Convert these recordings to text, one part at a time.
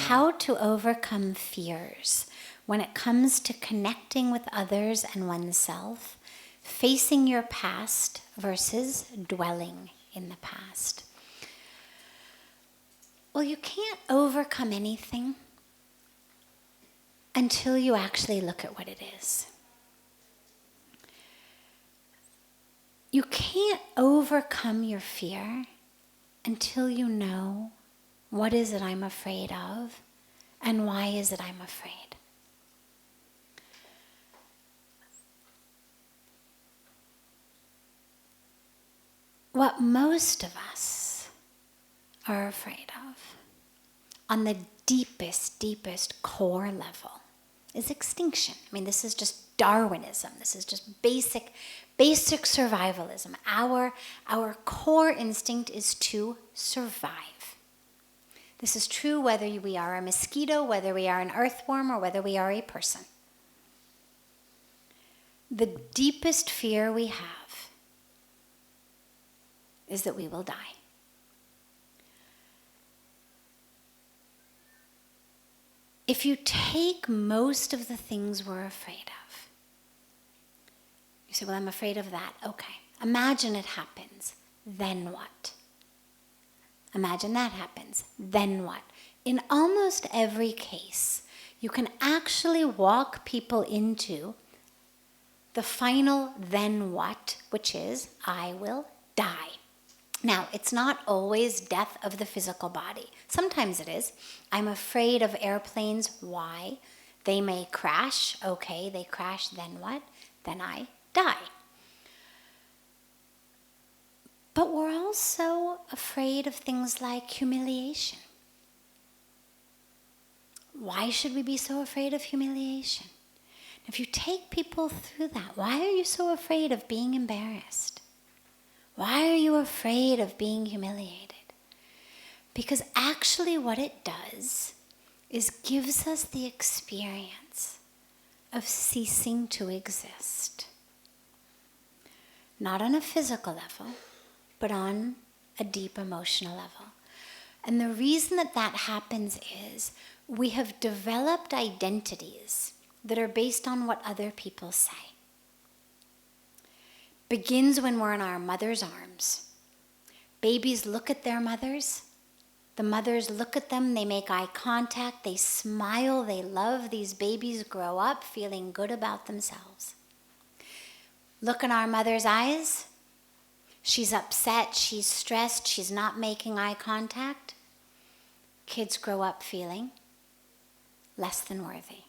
How to overcome fears when it comes to connecting with others and oneself, facing your past versus dwelling in the past. Well, you can't overcome anything until you actually look at what it is. You can't overcome your fear until you know what is it I'm afraid of and why is it I'm afraid. What most of us are afraid of on the deepest core level is extinction. I mean, this is just Darwinism. This is just basic survivalism. Our core instinct is to survive. This is true whether we are a mosquito, whether we are an earthworm, or whether we are a person. The deepest fear we have is that we will die. If you take most of the things we're afraid of, you say, well, I'm afraid of that. Okay. Imagine it happens. Then what? Imagine that happens. Then what? In almost every case, you can actually walk people into the final then what, which is, I will die. Now, it's not always death of the physical body. Sometimes it is. I'm afraid of airplanes. Why? They may crash. Okay, they crash. Then what? Then I die. But we're also afraid of things like humiliation. Why should we be so afraid of humiliation? If you take people through that, why are you so afraid of being embarrassed? Why are you afraid of being humiliated? Because actually what it does is gives us the experience of ceasing to exist. Not on a physical level, but on a deep emotional level. And the reason that happens is we have developed identities that are based on what other people say. Begins when we're in our mother's arms. Babies look at their mothers. The mothers look at them, they make eye contact, they smile, they love. These babies grow up feeling good about themselves. Look in our mother's eyes. She's upset, she's stressed, she's not making eye contact. Kids grow up feeling less than worthy.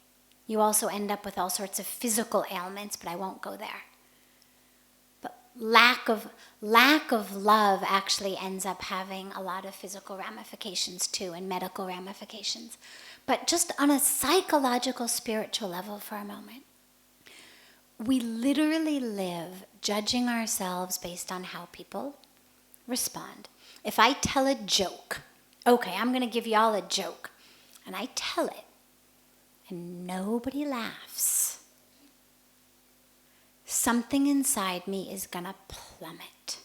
You also end up with all sorts of physical ailments, but I won't go there. Lack of love actually ends up having a lot of physical ramifications too, and medical ramifications. But just on a psychological, spiritual level for a moment, we literally live judging ourselves based on how people respond. If I tell a joke, okay, I'm going to give you all a joke, and I tell it, and nobody laughs, something inside me is going to plummet.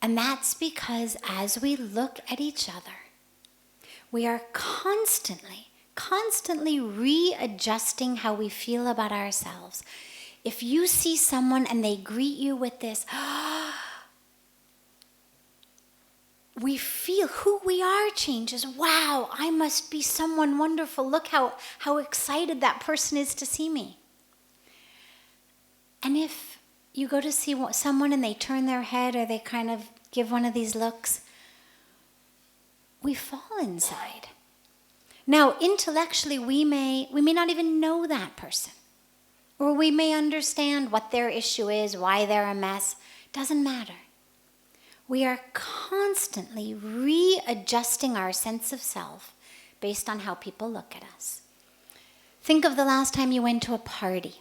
And that's because as we look at each other, we are constantly readjusting how we feel about ourselves. If you see someone and they greet you with this, we feel who we are changes. Wow, I must be someone wonderful. Look how excited that person is to see me. And if you go to see someone and they turn their head or they kind of give one of these looks, we fall inside. Now, intellectually, we may not even know that person. Or we may understand what their issue is, why they're a mess. Doesn't matter. We are constantly readjusting our sense of self based on how people look at us. Think of the last time you went to a party.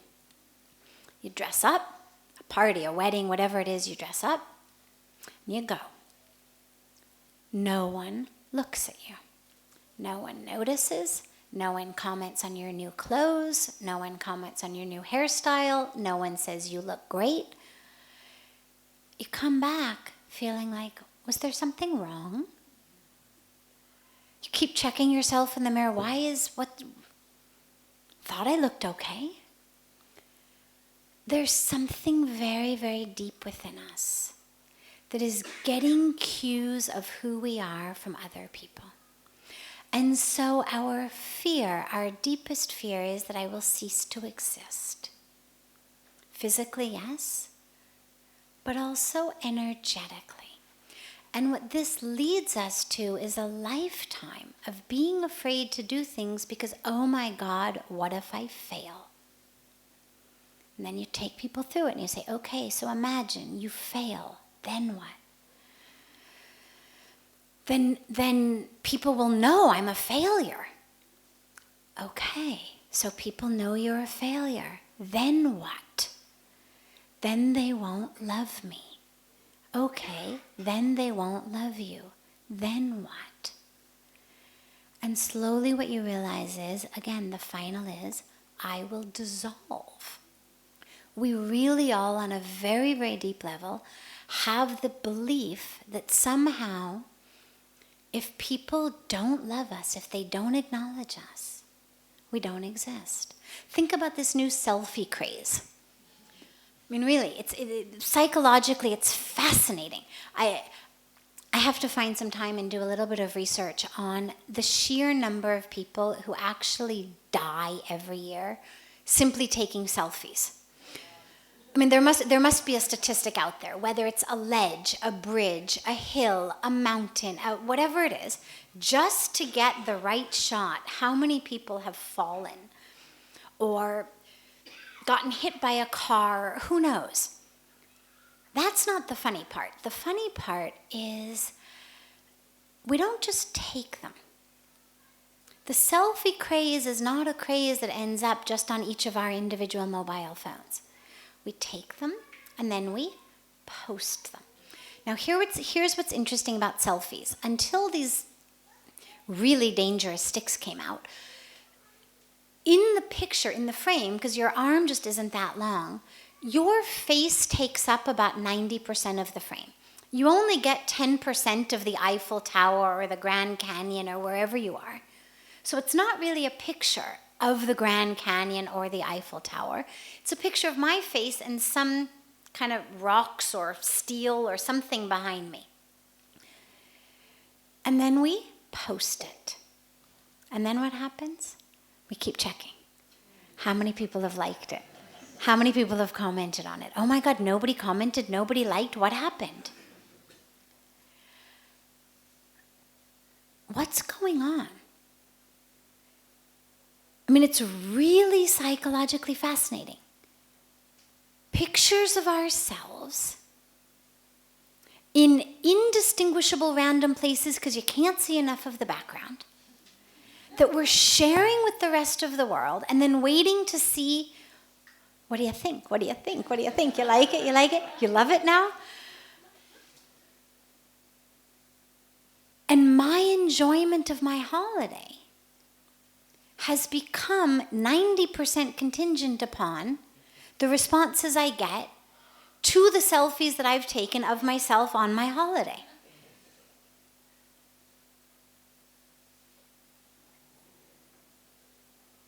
You dress up, a party, a wedding, whatever it is, you dress up, and you go. No one looks at you. No one notices. No one comments on your new clothes. No one comments on your new hairstyle. No one says you look great. You come back feeling like, was there something wrong? You keep checking yourself in the mirror. Thought I looked okay. There's something very, very deep within us that is getting cues of who we are from other people. And so our fear, our deepest fear, is that I will cease to exist. Physically, yes, but also energetically. And what this leads us to is a lifetime of being afraid to do things because, oh my God, what if I fail? And then you take people through it and you say, okay, so imagine you fail, then what? Then people will know I'm a failure. Okay, so people know you're a failure. Then what? Then they won't love me. Okay, then they won't love you. Then what? And slowly what you realize is, again, the final is, I will dissolve. We really all, on a very, very deep level, have the belief that somehow, if people don't love us, if they don't acknowledge us, we don't exist. Think about this new selfie craze. I mean, really, psychologically, it's fascinating. I have to find some time and do a little bit of research on the sheer number of people who actually die every year simply taking selfies. I mean, there must be a statistic out there, whether it's a ledge, a bridge, a hill, a mountain, whatever it is, just to get the right shot. How many people have fallen or gotten hit by a car? Who knows? That's not the funny part. The funny part is we don't just take them. The selfie craze is not a craze that ends up just on each of our individual mobile phones. We take them and then we post them. Now here's what's interesting about selfies. Until these really dangerous sticks came out, in the picture, in the frame, because your arm just isn't that long, your face takes up about 90% of the frame. You only get 10% of the Eiffel Tower or the Grand Canyon or wherever you are. So it's not really a picture of the Grand Canyon or the Eiffel Tower. It's a picture of my face and some kind of rocks or steel or something behind me. And then we post it. And then what happens? We keep checking. How many people have liked it? How many people have commented on it? Oh my God, nobody commented, nobody liked. What happened? What's going on? I mean, it's really psychologically fascinating. Pictures of ourselves in indistinguishable random places because you can't see enough of the background that we're sharing with the rest of the world and then waiting to see, what do you think? What do you think? What do you think? You like it? You like it? You love it now? And my enjoyment of my holiday has become 90% contingent upon the responses I get to the selfies that I've taken of myself on my holiday.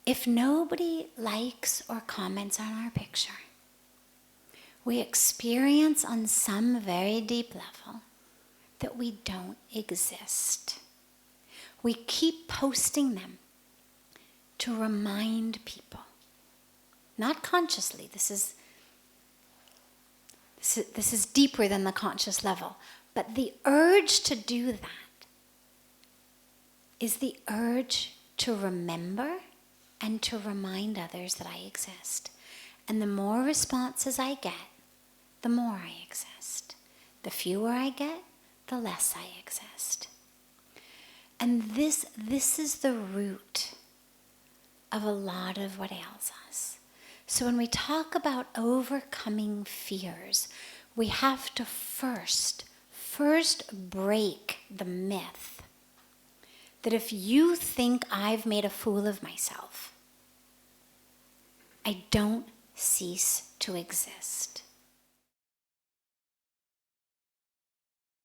If nobody likes or comments on our picture, we experience on some very deep level that we don't exist. We keep posting them to remind people, not consciously. This is deeper than the conscious level. But the urge to do that is the urge to remember and to remind others that I exist. And the more responses I get, the more I exist. The fewer I get, the less I exist. And this is the root of a lot of what ails us. So when we talk about overcoming fears, we have to first break the myth that if you think I've made a fool of myself, I don't cease to exist.